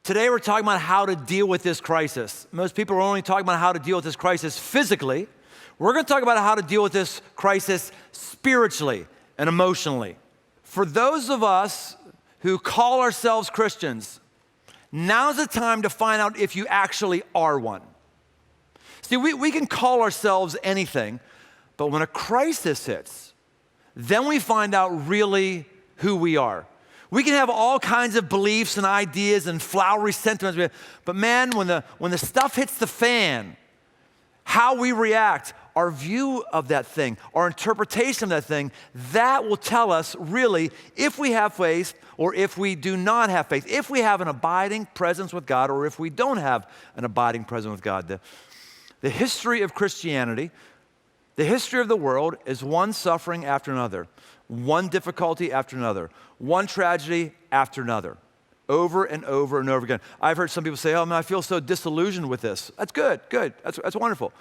Today we're talking about how to deal with this crisis. Most people are only talking about how to deal with this crisis physically. We're going to talk about how to deal with this crisis spiritually and emotionally. For those of us who call ourselves Christians, now's the time to find out if you actually are one. See, we can call ourselves anything, but when a crisis hits, then we find out really who we are. We can have all kinds of beliefs and ideas and flowery sentiments, but man, when the stuff hits the fan, how we react, our view of that thing, our interpretation of that thing, that will tell us really if we have faith or if we do not have faith, if we have an abiding presence with God or if we don't have an abiding presence with God. The history of Christianity, the history of the world is one suffering after another, one difficulty after another, one tragedy after another, over and over and over again. I've heard some people say, oh man, I feel so disillusioned with this. That's good. That's wonderful.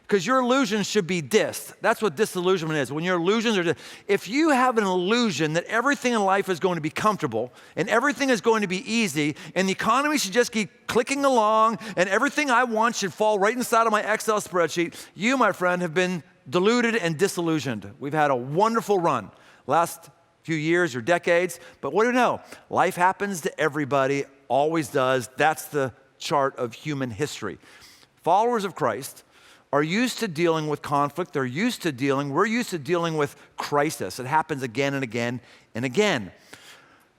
Because your illusions should be dissed. That's what disillusionment is. When your illusions are if you have an illusion that everything in life is going to be comfortable and everything is going to be easy and the economy should just keep clicking along and everything I want should fall right inside of my Excel spreadsheet, you, my friend, have been deluded and disillusioned. We've had a wonderful run last few years or decades, but what do you know? Life happens to everybody, always does. That's the chart of human history. Followers of Christ are used to dealing with conflict. We're used to dealing with crisis. It happens again and again and again.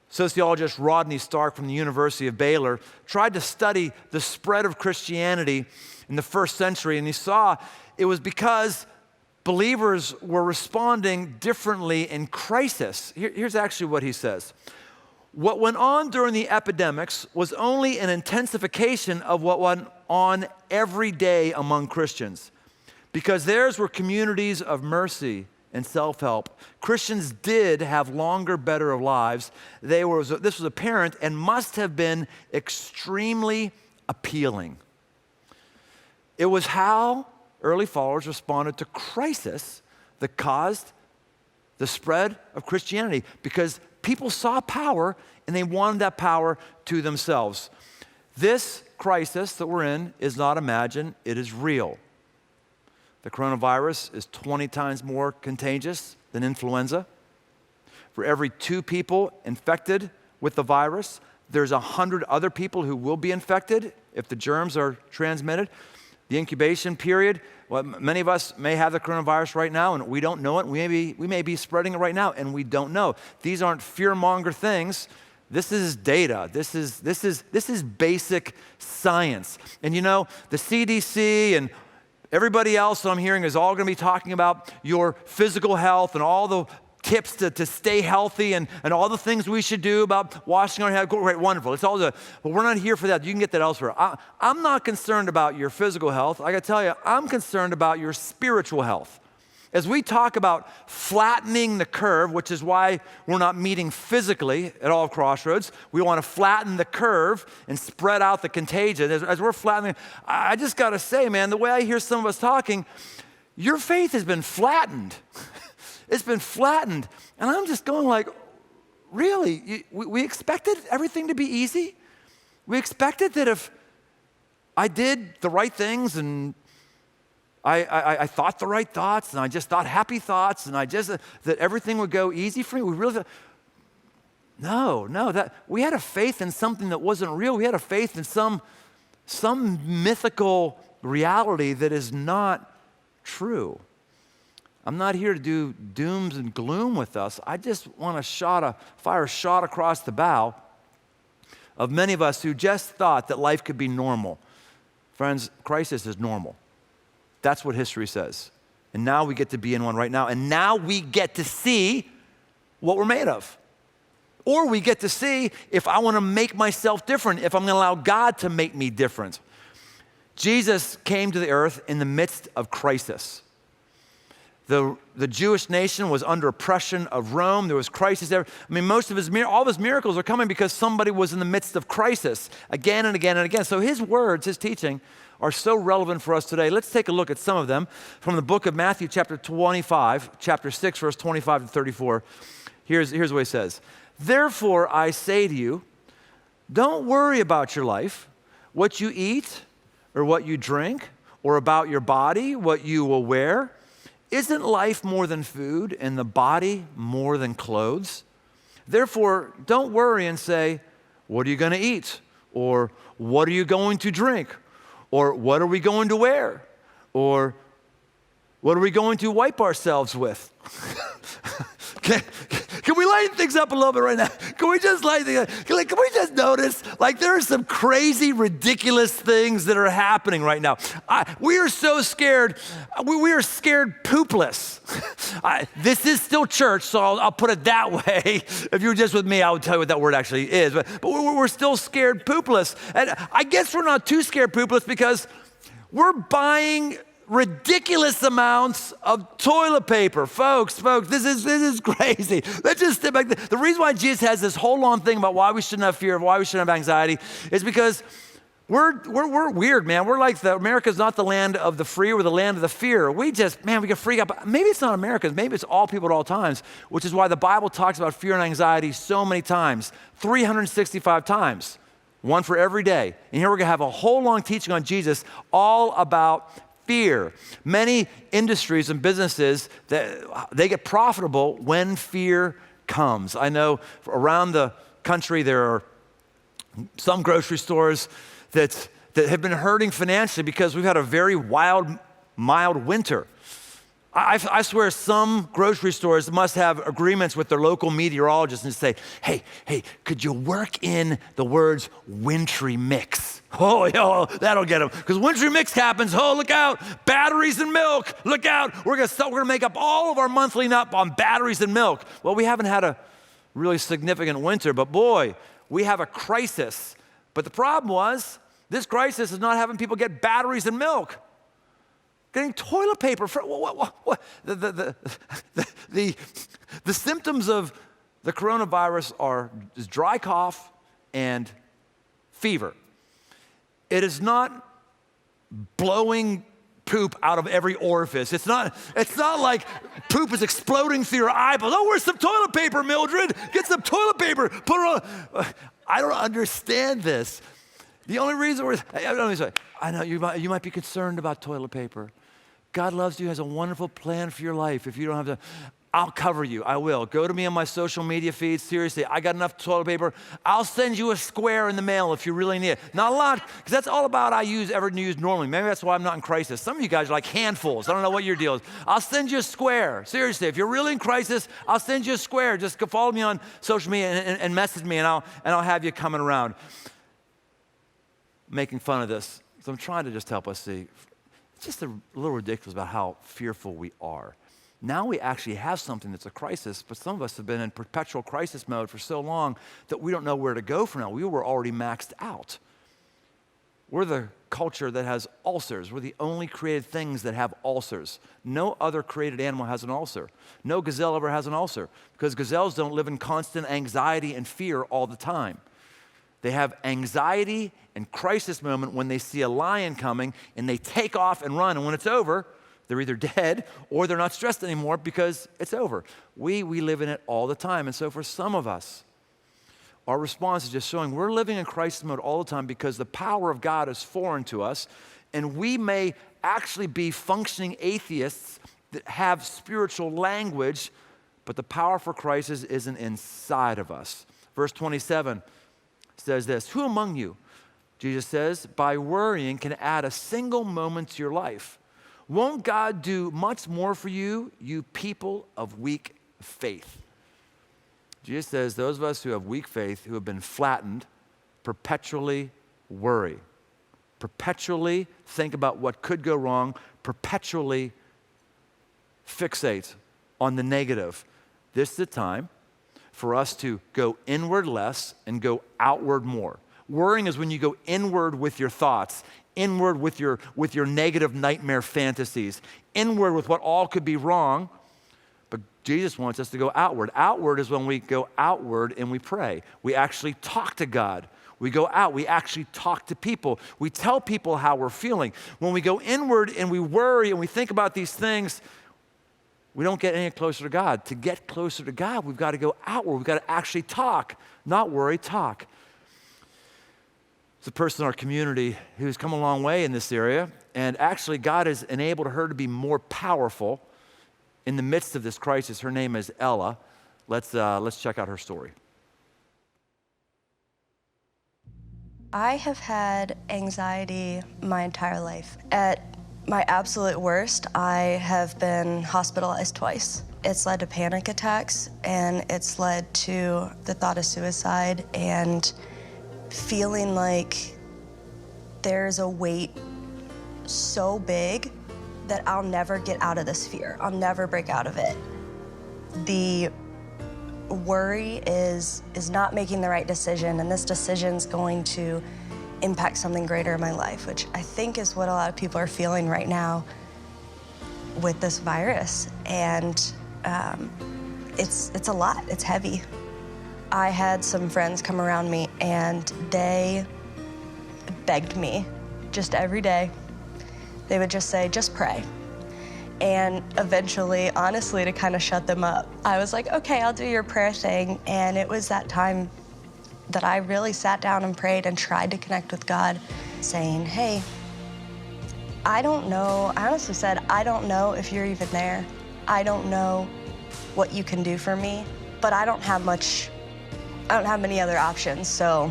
Sociologist Rodney Stark from the University of Baylor tried to study the spread of Christianity in the first century, and he saw it was because believers were responding differently in crisis. Here's actually what he says. What went on during the epidemics was only an intensification of what went on every day among Christians. Because theirs were communities of mercy and self-help. Christians did have longer, better lives. This was apparent and must have been extremely appealing. It was how early followers responded to crisis that caused the spread of Christianity because people saw power and they wanted that power to themselves. This crisis that we're in is not imagined, it is real. The coronavirus is 20 times more contagious than influenza. For every 2 people infected with the virus, there's 100 other people who will be infected if the germs are transmitted. The incubation period, well, many of us may have the coronavirus right now and we don't know it. We may be spreading it right now and we don't know. These aren't fear-monger things. This is data. This is basic science. And you know, the CDC and everybody else that I'm hearing is all going to be talking about your physical health and all the tips to stay healthy and all the things we should do about washing our hands. Great, wonderful. It's all good. But we're not here for that. You can get that elsewhere. I'm not concerned about your physical health. I got to tell you, I'm concerned about your spiritual health. As we talk about flattening the curve, which is why we're not meeting physically at all of Crossroads, we want to flatten the curve and spread out the contagion. As we're flattening, I just got to say, man, the way I hear some of us talking, your faith has been flattened. It's been flattened. And I'm just going like, really? We expected everything to be easy? We expected that if I did the right things and I thought the right thoughts and I just thought happy thoughts and that everything would go easy for me? We really thought, no, that we had a faith in something that wasn't real. We had a faith in some mythical reality that is not true. I'm not here to do dooms and gloom with us. I just want to fire a shot across the bow of many of us who just thought that life could be normal. Friends, crisis is normal. That's what history says. And now we get to be in one right now. And now we get to see what we're made of. Or we get to see if I want to make myself different, if I'm going to allow God to make me different. Jesus came to the earth in the midst of crisis. The Jewish nation was under oppression of Rome. There was crisis there. I mean, all of his miracles are coming because somebody was in the midst of crisis again and again and again. So his words, his teaching, are so relevant for us today. Let's take a look at some of them from the book of Matthew, chapter 25, chapter 6, verse 25 to 34. Here's what he says. Therefore, I say to you, Don't worry about your life, what you eat or what you drink, or about your body, what you will wear. Isn't life more than food and the body more than clothes? Therefore, don't worry and say, what are you going to eat? Or what are you going to drink? Or what are we going to wear? Or what are we going to wipe ourselves with? Can we lighten things up a little bit right now? Can we just lighten things up? Can we just notice, like, there are some crazy, ridiculous things that are happening right now. We are so scared. We are scared poopless. This is still church, so I'll put it that way. If you were just with me, I would tell you what that word actually is. But we're still scared poopless. And I guess we're not too scared poopless because we're buying ridiculous amounts of toilet paper. Folks, this is crazy. Let's just step back. The reason why Jesus has this whole long thing about why we shouldn't have fear, why we shouldn't have anxiety, is because we're weird, man. We're like America's not the land of the free, we're the land of the fear. We get freak out. Maybe it's not Americans, maybe it's all people at all times, which is why the Bible talks about fear and anxiety so many times, 365 times, one for every day. And here we're gonna have a whole long teaching on Jesus all about fear. Many industries and businesses, they get profitable when fear comes. I know around the country there are some grocery stores that have been hurting financially because we've had a very mild winter. I swear some grocery stores must have agreements with their local meteorologists and say, hey, could you work in the words wintry mix? Oh, that'll get them. Because wintry mix happens, look out, batteries and milk, look out. We're gonna make up all of our monthly nut on batteries and milk. Well, we haven't had a really significant winter, but boy, we have a crisis. But the problem was, this crisis is not having people get batteries and milk. Getting toilet paper. What? The symptoms of the coronavirus is dry cough and fever. It is not blowing poop out of every orifice. It's not like poop is exploding through your eyeballs. Oh, where's some toilet paper, Mildred? Get some toilet paper. Put it on. I don't understand this. The only reason I know you might be concerned about toilet paper. God loves you, has a wonderful plan for your life. If you don't have to, I'll cover you. I will. Go to me on my social media feeds. Seriously, I got enough toilet paper. I'll send you a square in the mail if you really need it. Not a lot, because that's all about ever use normally. Maybe that's why I'm not in crisis. Some of you guys are like handfuls. I don't know what your deal is. I'll send you a square. Seriously, if you're really in crisis, I'll send you a square. Just follow me on social media and message me, and I'll have you coming around. Making fun of this. So I'm trying to just help us see. It's just a little ridiculous about how fearful we are. Now we actually have something that's a crisis, but some of us have been in perpetual crisis mode for so long that we don't know where to go from now. We were already maxed out. We're the culture that has ulcers. We're the only created things that have ulcers. No other created animal has an ulcer. No gazelle ever has an ulcer because gazelles don't live in constant anxiety and fear all the time. They have anxiety and crisis moment when they see a lion coming and they take off and run. And when it's over, they're either dead or they're not stressed anymore because it's over. We live in it all the time. And so for some of us, our response is just showing we're living in crisis mode all the time because the power of God is foreign to us. And we may actually be functioning atheists that have spiritual language, but the power for crisis isn't inside of us. Verse 27 says this, who among you, Jesus says, by worrying can add a single moment to your life? Won't God do much more for you, you people of weak faith? Jesus says those of us who have weak faith, who have been flattened, perpetually worry. Perpetually think about what could go wrong, perpetually fixate on the negative. This is the time for us to go inward less and go outward more. Worrying is when you go inward with your thoughts, inward with your negative nightmare fantasies, inward with what all could be wrong. But Jesus wants us to go outward. Outward is when we go outward and we pray. We actually talk to God. We go out. We actually talk to people. We tell people how we're feeling. When we go inward and we worry and we think about these things, we don't get any closer to God. To get closer to God, we've got to go outward. We've got to actually talk, not worry, talk. It's a person in our community who's come a long way in this area, and actually God has enabled her to be more powerful in the midst of this crisis. Her name is Ella. Let's check out her story. I have had anxiety my entire life. At my absolute worst, I have been hospitalized twice. It's led to panic attacks, and it's led to the thought of suicide and feeling like there's a weight so big that I'll never get out of this fear. I'll never break out of it. The worry is not making the right decision, and this decision's going to impact something greater in my life, which I think is what a lot of people are feeling right now with this virus. And it's a lot, it's heavy. I had some friends come around me and they begged me just every day. They would just say, just pray. And eventually, honestly, to kind of shut them up, I was like, okay, I'll do your prayer thing. And it was that time that I really sat down and prayed and tried to connect with God, saying, hey, I don't know. I honestly said, I don't know if you're even there. I don't know what you can do for me, but I don't have many other options. So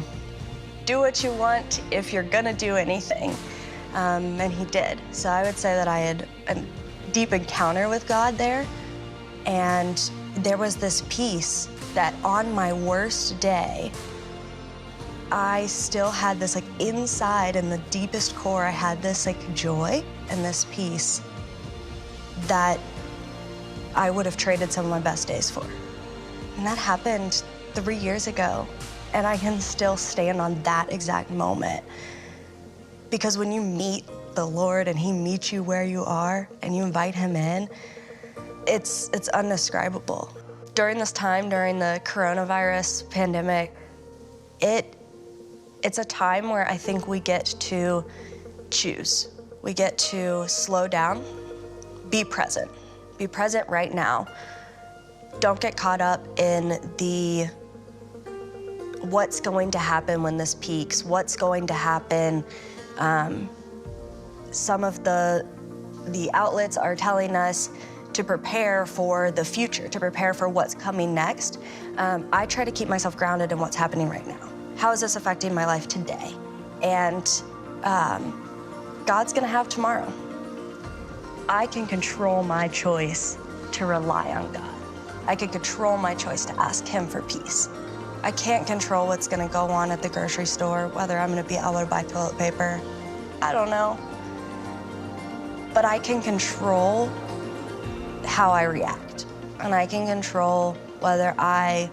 do what you want if you're gonna do anything. And he did. So I would say that I had a deep encounter with God there. And there was this peace that on my worst day, I still had this inside in the deepest core, I had this joy and this peace that I would have traded some of my best days for. And that happened 3 years ago. And I can still stand on that exact moment. Because when you meet the Lord and he meets you where you are and you invite him in, it's undescribable. During this time, during the coronavirus pandemic, it's a time where I think we get to choose. We get to slow down, be present. Be present right now. Don't get caught up in what's going to happen when this peaks, what's going to happen. Some of the outlets are telling us to prepare for the future, to prepare for what's coming next. I try to keep myself grounded in what's happening right now. How is this affecting my life today? And God's gonna have tomorrow. I can control my choice to rely on God. I can control my choice to ask him for peace. I can't control what's gonna go on at the grocery store, whether I'm gonna be able to buy toilet paper. I don't know. But I can control how I react. And I can control whether I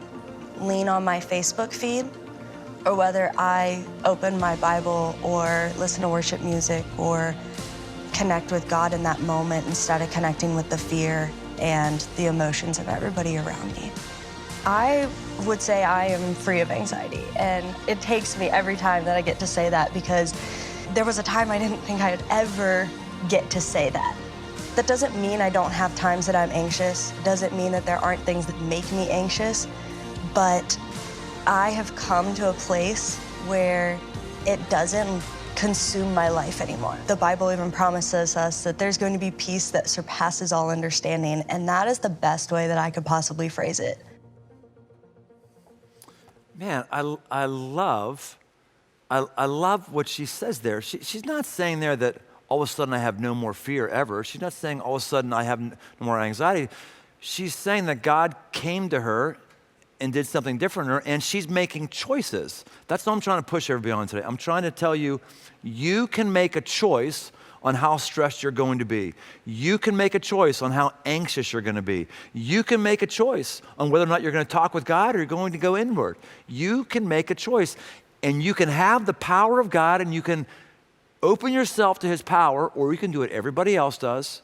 lean on my Facebook feed or whether I open my Bible or listen to worship music or connect with God in that moment instead of connecting with the fear and the emotions of everybody around me. I would say I am free of anxiety, and it takes me every time that I get to say that, because there was a time I didn't think I'd ever get to say that. That doesn't mean I don't have times that I'm anxious. It doesn't mean that there aren't things that make me anxious, but I have come to a place where it doesn't consume my life anymore. The Bible even promises us that there's going to be peace that surpasses all understanding, and that is the best way that I could possibly phrase it. Man, I love what she says there. She's not saying there that all of a sudden I have no more fear ever. She's not saying all of a sudden I have no more anxiety. She's saying that God came to her and did something different in her, and she's making choices. That's what I'm trying to push everybody on today. I'm trying to tell you, you can make a choice on how stressed you're going to be. You can make a choice on how anxious you're going to be. You can make a choice on whether or not you're going to talk with God or you're going to go inward. You can make a choice, and you can have the power of God, and you can open yourself to his power, or you can do what everybody else does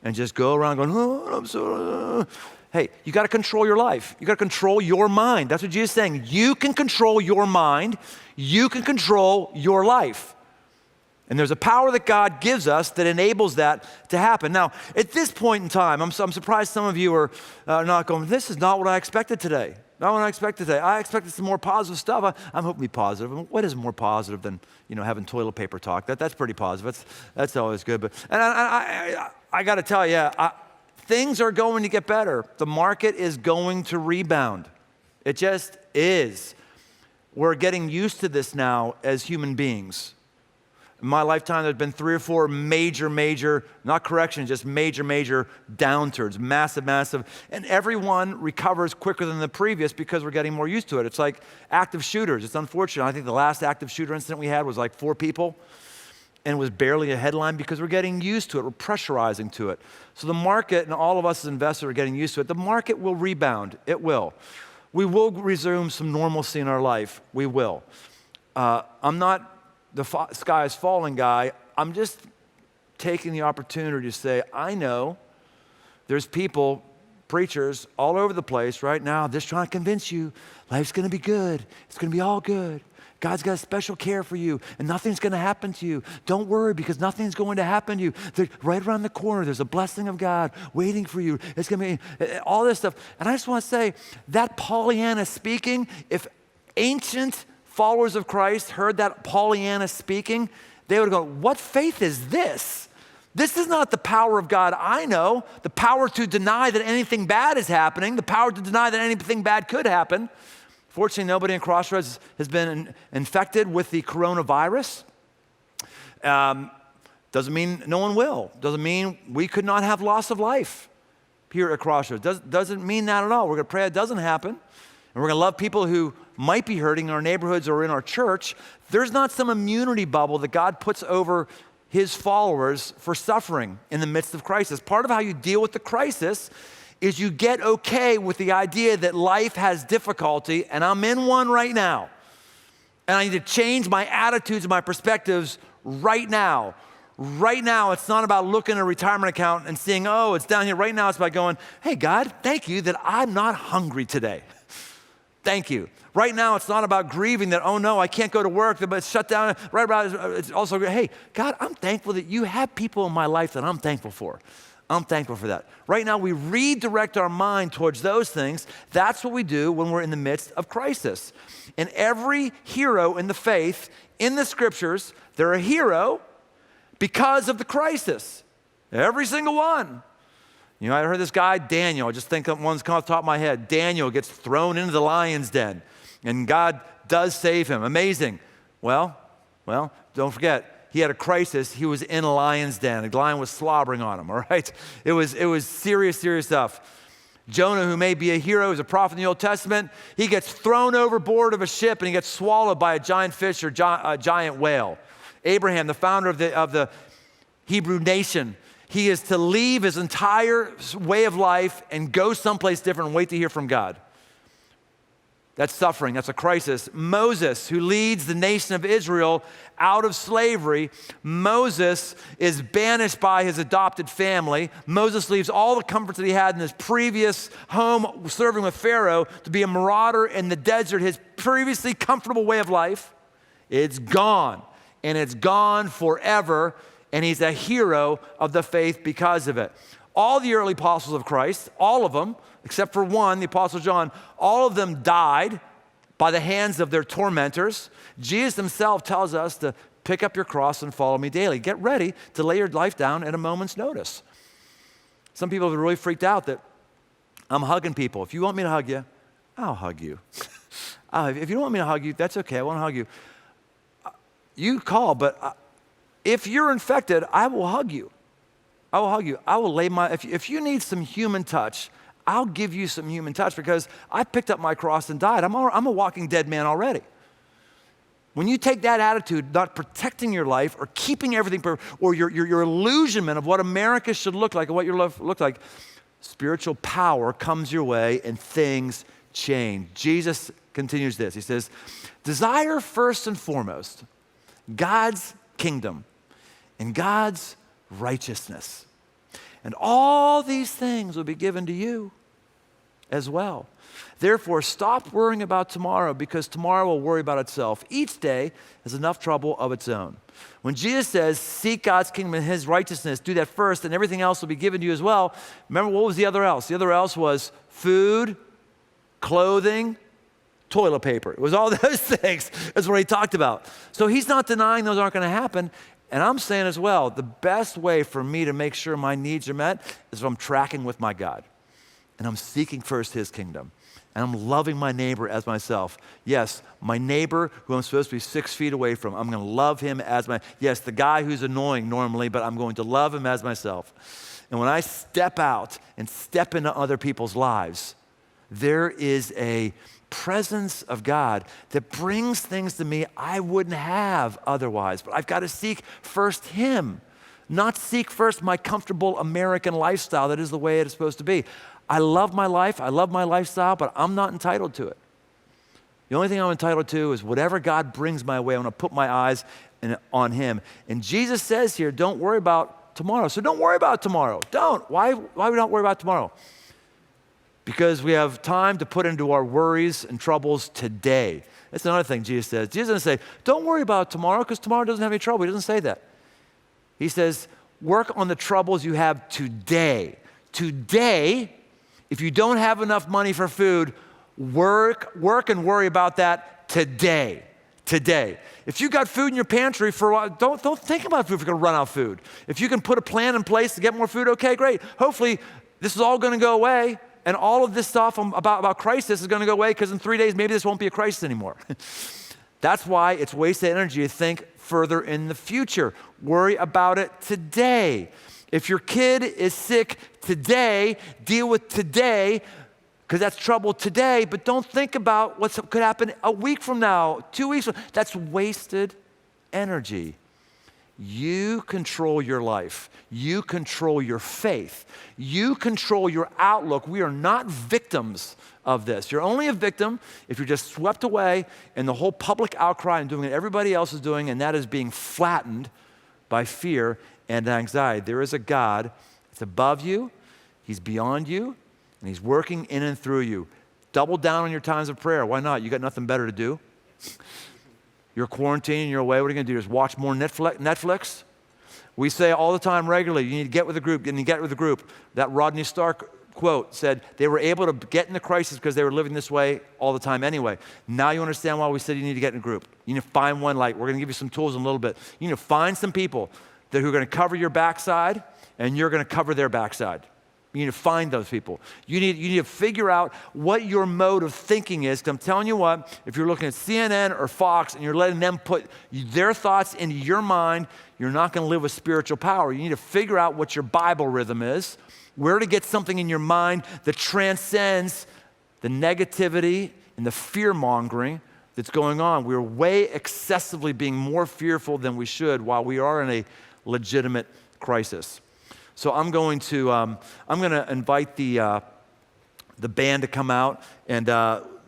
and just go around going, oh, I'm so... Hey, you got to control your life. You got to control your mind. That's what Jesus is saying. You can control your mind. You can control your life. And there's a power that God gives us that enables that to happen. Now, at this point in time, I'm surprised some of you are not going, this is not what I expected today. Not what I expected today. I expected some more positive stuff. I'm hoping to be positive. I mean, what is more positive than having toilet paper talk? That's pretty positive. That's always good. But I got to tell you, things are going to get better. The market is going to rebound. It just is. We're getting used to this now as human beings. In my lifetime, there's been 3 or 4 major, not corrections, just major downturns, massive. And everyone recovers quicker than the previous because we're getting more used to it. It's like active shooters. It's unfortunate. I think the last active shooter incident we had was like 4 people, and it was barely a headline because we're getting used to it. We're pressurizing to it. So the market, and all of us as investors are getting used to it. The market will rebound. It will. We will resume some normalcy in our life. We will. I'm not the sky is falling guy. I'm just taking the opportunity to say, I know there's people, preachers all over the place right now just trying to convince you life's going to be good. It's going to be all good. God's got special care for you, and nothing's going to happen to you. Don't worry, because nothing's going to happen to you. Right around the corner, there's a blessing of God waiting for you. It's going to be all this stuff. And I just want to say, that Pollyanna speaking, if ancient followers of Christ heard that Pollyanna speaking, they would go, what faith is this? This is not the power of God I know, the power to deny that anything bad is happening, the power to deny that anything bad could happen. Fortunately, nobody in Crossroads has been infected with the coronavirus. Doesn't mean no one will. Doesn't mean we could not have loss of life here at Crossroads. Doesn't mean that at all. We're going to pray it doesn't happen. And we're going to love people who might be hurting in our neighborhoods or in our church. There's not some immunity bubble that God puts over his followers for suffering in the midst of crisis. Part of how you deal with the crisis is you get okay with the idea that life has difficulty, and I'm in one right now. And I need to change my attitudes and my perspectives right now. Right now, it's not about looking at a retirement account and seeing, oh, it's down here. Right now, it's about going, hey, God, thank you that I'm not hungry today. Thank you. Right now, it's not about grieving that, oh no, I can't go to work, but it's shut down. Right about it's also, hey, God, I'm thankful that you have people in my life that I'm thankful for. I'm thankful for that. Right now, we redirect our mind towards those things. That's what we do when we're in the midst of crisis. And every hero in the faith, in the scriptures, they're a hero because of the crisis. Every single one. I heard this guy, Daniel. I just think of one's come off the top of my head. Daniel gets thrown into the lion's den, and God does save him. Amazing. Well, don't forget, he had a crisis. He was in a lion's den. The lion was slobbering on him, all right? It was serious stuff. Jonah, who may be a hero, is a prophet in the Old Testament. He gets thrown overboard of a ship, and he gets swallowed by a giant fish or a giant whale. Abraham, the founder of the Hebrew nation, he is to leave his entire way of life and go someplace different and wait to hear from God. That's suffering. That's a crisis. Moses, who leads the nation of Israel out of slavery, Moses is banished by his adopted family. Moses leaves all the comforts that he had in his previous home serving with Pharaoh to be a marauder in the desert, his previously comfortable way of life. It's gone, and it's gone forever. And he's a hero of the faith because of it. All the early apostles of Christ, all of them, except for one, the Apostle John, all of them died by the hands of their tormentors. Jesus himself tells us to pick up your cross and follow me daily. Get ready to lay your life down at a moment's notice. Some people have really freaked out that I'm hugging people. If you want me to hug you, I'll hug you. If you don't want me to hug you, that's okay. I won't hug you. You call, but if you're infected, I will hug you. I will hug you. I will lay my, if you need some human touch, I'll give you some human touch because I picked up my cross and died. I'm a walking dead man already. When you take that attitude, not protecting your life or keeping everything, or your illusionment of what America should look like and what your life looks like, spiritual power comes your way and things change. Jesus continues this. He says, desire first and foremost God's kingdom and God's righteousness. And all these things will be given to you as well. Therefore, stop worrying about tomorrow because tomorrow will worry about itself. Each day has enough trouble of its own. When Jesus says, seek God's kingdom and his righteousness, do that first and everything else will be given to you as well. Remember, what was the other else? The other else was food, clothing, toilet paper. It was all those things. That's what he talked about. So he's not denying those aren't going to happen. And I'm saying as well, the best way for me to make sure my needs are met is if I'm tracking with my God. And I'm seeking first his kingdom. And I'm loving my neighbor as myself. Yes, my neighbor who I'm supposed to be 6 feet away from, I'm going to love him as yes, the guy who's annoying normally, but I'm going to love him as myself. And when I step out and step into other people's lives, there is a presence of God that brings things to me I wouldn't have otherwise. But I've got to seek first him, not seek first my comfortable American lifestyle that is the way it is supposed to be. I love my life, I love my lifestyle, but I'm not entitled to it. The only thing I'm entitled to is whatever God brings my way, I'm going to put my eyes on him. And Jesus says here, don't worry about tomorrow. So don't worry about tomorrow. Don't. Why we don't worry about tomorrow? Because we have time to put into our worries and troubles today. That's another thing Jesus says. Jesus doesn't say, don't worry about tomorrow because tomorrow doesn't have any trouble. He doesn't say that. He says, work on the troubles you have today. Today, if you don't have enough money for food, work and worry about that today. Today. If you got food in your pantry for a while, don't think about food if you're going to run out of food. If you can put a plan in place to get more food, okay, great. Hopefully, this is all going to go away, and all of this stuff about crisis is going to go away because in 3 days, maybe this won't be a crisis anymore. That's why it's wasted energy to think further in the future. Worry about it today. If your kid is sick today, deal with today, because that's trouble today, but don't think about what could happen a week from now, 2 weeks from now. That's wasted energy. You control your life. You control your faith. You control your outlook. We are not victims of this. You're only a victim if you're just swept away in the whole public outcry and doing what everybody else is doing, and that is being flattened by fear and anxiety. There is a God that's above you, he's beyond you, and he's working in and through you. Double down on your times of prayer. Why not? You got nothing better to do. You're quarantining, you're away. What are you going to do? Just watch more Netflix? We say all the time regularly, you need to get with a group, get with a group. That Rodney Stark quote said they were able to get in the crisis because they were living this way all the time anyway. Now you understand why we said you need to get in a group. You need to find one, like we're going to give you some tools in a little bit. You need to find some people who are going to cover your backside and you're going to cover their backside. You need to find those people. You need to figure out what your mode of thinking is. Because I'm telling you what, if you're looking at CNN or Fox and you're letting them put their thoughts into your mind, you're not going to live with spiritual power. You need to figure out what your Bible rhythm is, where to get something in your mind that transcends the negativity and the fear-mongering that's going on. We're way excessively being more fearful than we should while we are in a legitimate crisis. So I'm going to invite the band to come out, and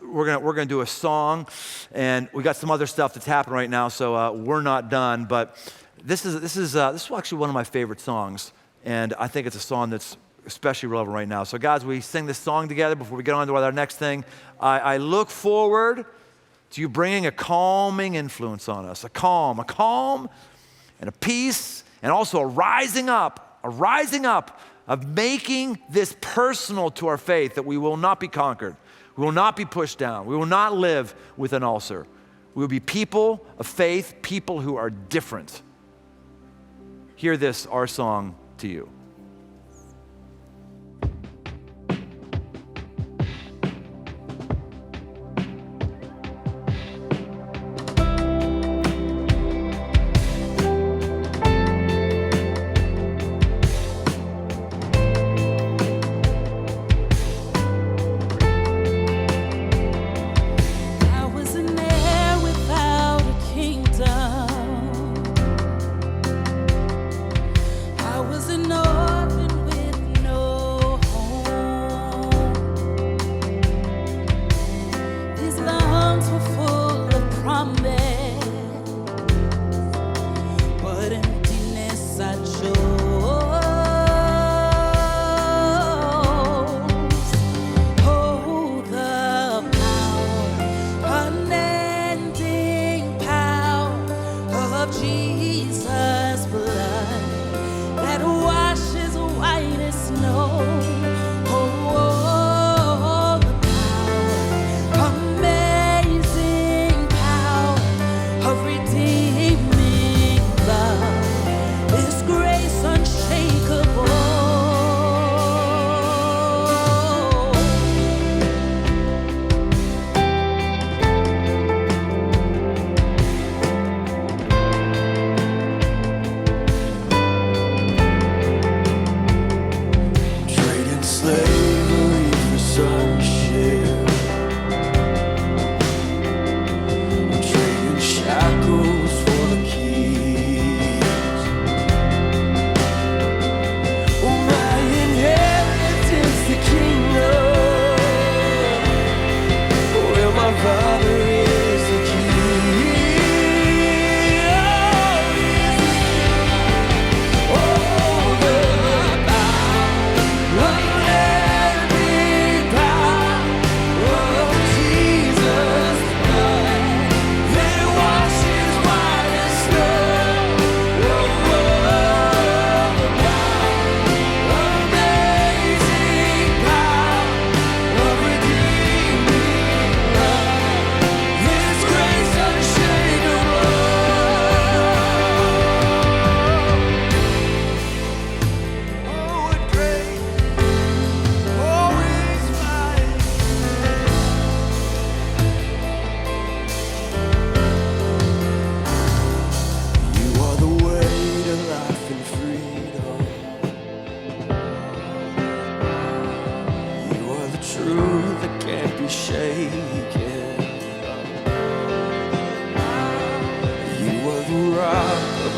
we're gonna do a song, and we got some other stuff that's happening right now, so we're not done. But this is actually one of my favorite songs, and I think it's a song that's especially relevant right now. So guys, we sing this song together before we get on to our next thing. I look forward to you bringing a calming influence on us, a calm, and a peace, and also a rising up of making this personal to our faith, that we will not be conquered. We will not be pushed down. We will not live with an ulcer. We will be people of faith, people who are different. Hear this, our song to you.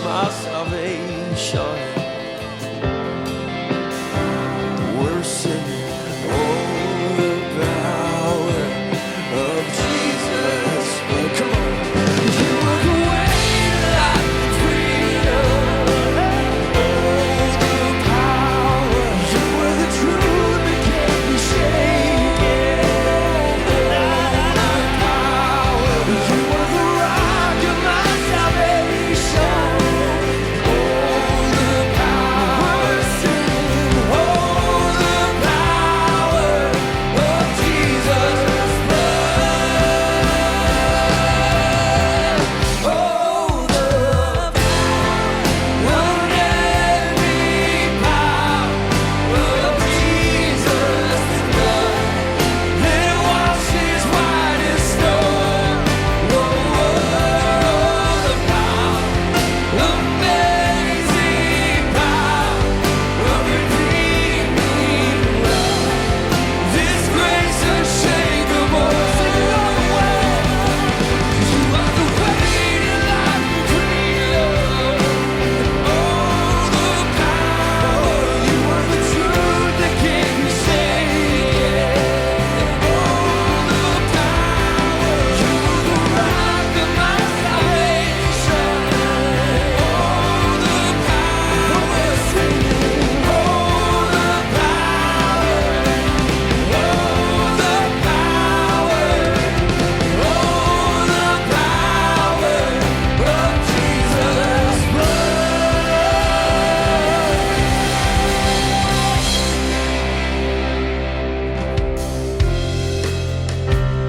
my salvation. We're singing, oh, the power of Jesus. Come on. You are the way to life and freedom. Oh, the power. You are the truth that can't be shaken. Oh, the power. You are the rock of my salvation. Oh, the power. We're singing, oh, the power of Jesus' blood. Oh, the unending power of Jesus' blood. It washes white as snow. Oh, the power, amazing power of redeeming love. This grace unshakable. You are the way to life and freedom. Oh, the power. You are the truth that can't be shaken. Oh, the power. You are the rock of my salvation. Oh, the power. We're singing, oh, the power. Oh, the power. Oh, the power of Jesus'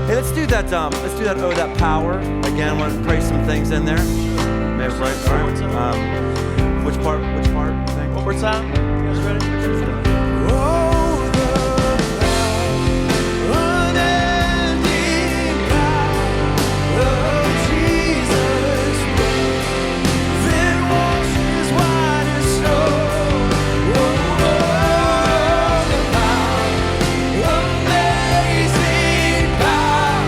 Hey, let's do that. Oh, that power again. I want to pray some things in there. Maybe right. Which part? Which part? You think? One more time. You guys ready? Oh, the unending power of Jesus' blood that washes white as snow. Oh, the power, amazing power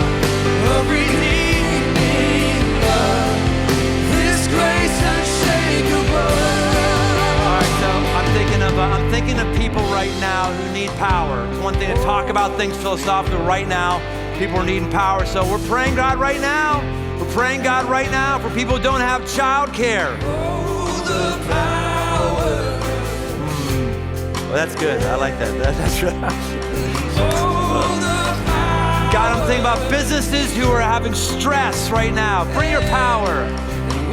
of redeeming love. This grace unshakable. All right, so I'm thinking of people right now who need power. It's one thing to talk about things philosophically. Right now, people are needing power. So we're praying God right now. We're praying God right now for people who don't have child care. Oh, the power. Well, that's good. I like that. That's right. Oh, the power. God, I'm thinking about businesses who are having stress right now. Bring your power.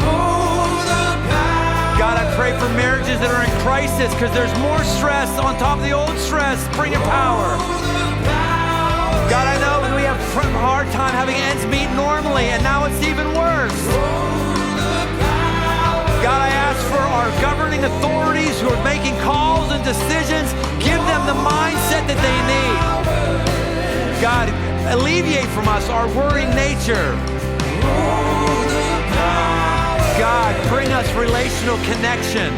Oh, the power. God, I pray for marriages that are in crisis because there's more stress on top of the old stress. Bring your power. God, I know we have a hard time having ends meet normally, and now it's even worse. God, I ask for our governing authorities who are making calls and decisions, give them the mindset that they need. God, alleviate from us our worrying nature. God, bring us relational connection.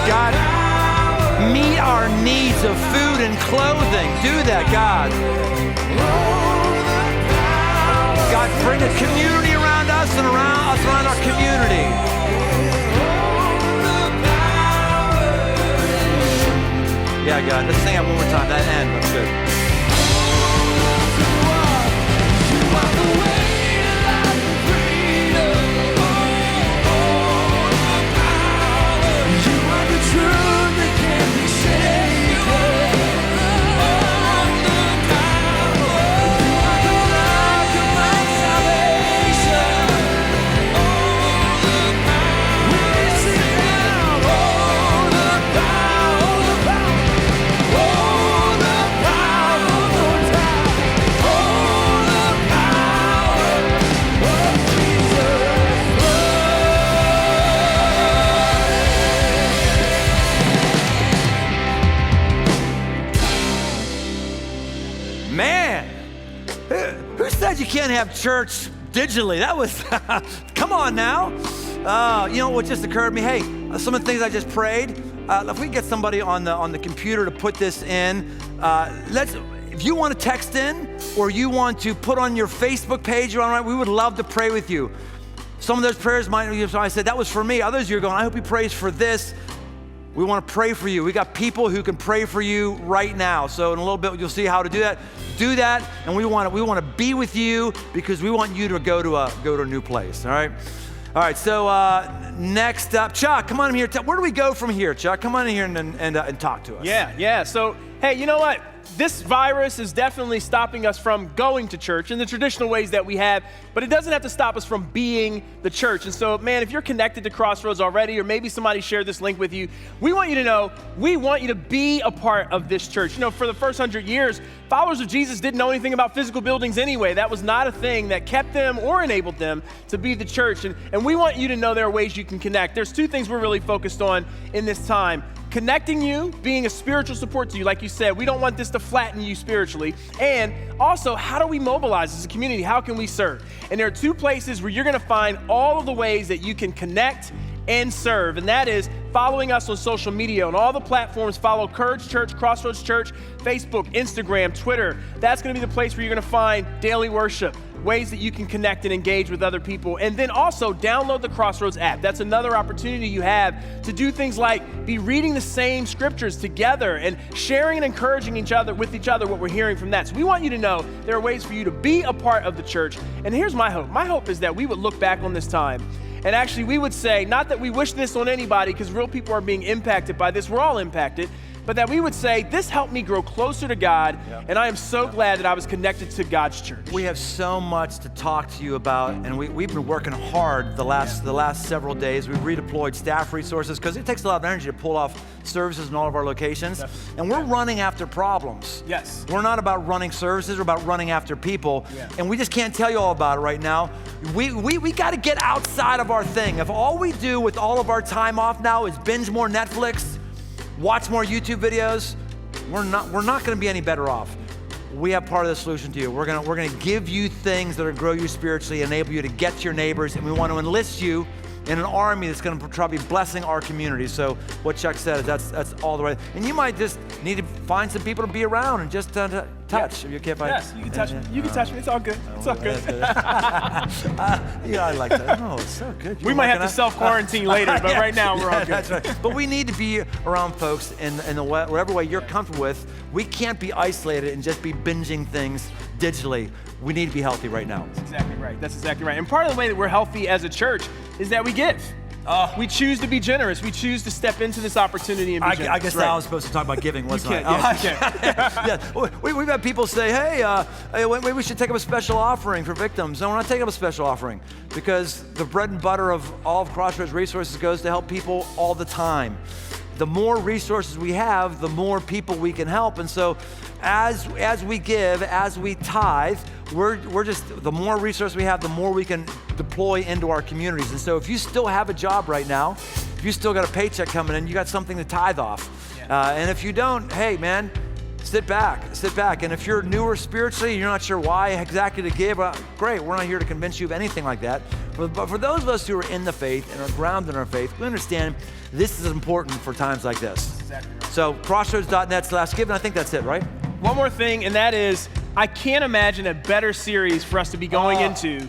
God, meet our needs of food and clothing. Do that, God. God, bring a community around us and around our community. Yeah, God, let's sing it one more time. That end, that's good. You can't have church digitally. That was, come on now. You know what just occurred to me? Hey, some of the things I just prayed, if we get somebody on the computer to put this in, if you want to text in or you want to put on your Facebook page, we would love to pray with you. Some of those prayers might, I said, that was for me. Others, you're going, I hope he prays for this. We want to pray for you. We got people who can pray for you right now. So in a little bit, you'll see how to do that. Do that, and we want to be with you because we want you to go to a new place. All right. All right. So next up, Chuck, come on in here. Where do we go from here, Chuck? Come on in here and talk to us. Yeah. So hey, you know what? This virus is definitely stopping us from going to church in the traditional ways that we have, but it doesn't have to stop us from being the church. And so, man, if you're connected to Crossroads already, or maybe somebody shared this link with you, we want you to know, we want you to be a part of this church. You know, for the first 100 years, followers of Jesus didn't know anything about physical buildings anyway. That was not a thing that kept them or enabled them to be the church. And we want you to know there are ways you can connect. There's two things we're really focused on in this time. Connecting you, being a spiritual support to you. Like you said, we don't want this to flatten you spiritually. And also, how do we mobilize as a community? How can we serve? And there are two places where you're gonna find all of the ways that you can connect and serve. And that is following us on social media. On all the platforms, follow Courage Church, Crossroads Church, Facebook, Instagram, Twitter. That's gonna be the place where you're gonna find daily worship, ways that you can connect and engage with other people. And then also download the Crossroads app. That's another opportunity you have to do things like be reading the same scriptures together and sharing and encouraging with each other what we're hearing from that. So we want you to know there are ways for you to be a part of the church. And here's my hope. My hope is that we would look back on this time and actually we would say, not that we wish this on anybody because real people are being impacted by this, we're all impacted, but that we would say, this helped me grow closer to God, and I am so glad that I was connected to God's church. We have so much to talk to you about, and we've been working hard the last several days. We've redeployed staff resources because it takes a lot of energy to pull off services in all of our locations. Definitely. And we're running after problems. Yes. We're not about running services, we're about running after people. Yeah. And we just can't tell you all about it right now. We got to get outside of our thing. If all we do with all of our time off now is binge more Netflix, watch more YouTube videos, we're not gonna be any better off. We have part of the solution to you. We're gonna give you things that are grow you spiritually, enable you to get to your neighbors, and we want to enlist you in an army that's gonna try to be blessing our community. So what Chuck said is that's all the way. And you might just need to find some people to be around and just touch. If you can't find. Yes, you can touch me. You can touch me. It's all good. It's all good. Yeah, I like that. Oh, it's so good. We might have to self-quarantine later, but right now we're all good. That's right. But we need to be around folks in whatever way you're comfortable with. We can't be isolated and just be binging things digitally. We need to be healthy right now. That's exactly right. That's exactly right. And part of the way that we're healthy as a church is that we give. We choose to be generous. We choose to step into this opportunity and be generous. I guess I was supposed to talk about giving, wasn't I? Yeah. We've had people say, hey, we should take up a special offering for victims. No, we're not taking up a special offering because the bread and butter of all of Crossroads Resources goes to help people all the time. The more resources we have, the more people we can help. And so as we give, as we tithe, we're just, the more resources we have, the more we can deploy into our communities. And so if you still have a job right now, if you still got a paycheck coming in, you got something to tithe off. And if you don't, hey man, sit back. And if you're newer spiritually, you're not sure why exactly to give, great, we're not here to convince you of anything like that. But for those of us who are in the faith and are grounded in our faith, we understand this is important for times like this. Exactly right. So crossroads.net/give, and I think that's it, right? One more thing, and that is, I can't imagine a better series for us to be going into.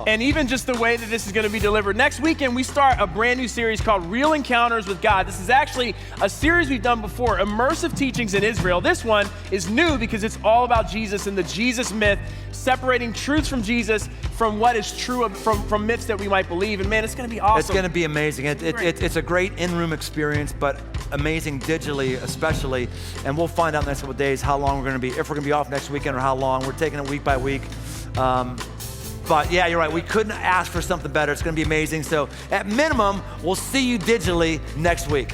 And even just the way that this is gonna be delivered. Next weekend, we start a brand new series called Real Encounters with God. This is actually a series we've done before, immersive teachings in Israel. This one is new because it's all about Jesus and the Jesus myth, separating truths from Jesus from what is true from myths that we might believe. And man, it's gonna be awesome. It's gonna be amazing. It's a great in-room experience, but amazing digitally especially. And we'll find out in the next couple of days how long we're gonna be, if we're gonna be off next weekend or how long. We're taking it week by week. But yeah, you're right. We couldn't ask for something better. It's gonna be amazing. So at minimum, we'll see you digitally next week.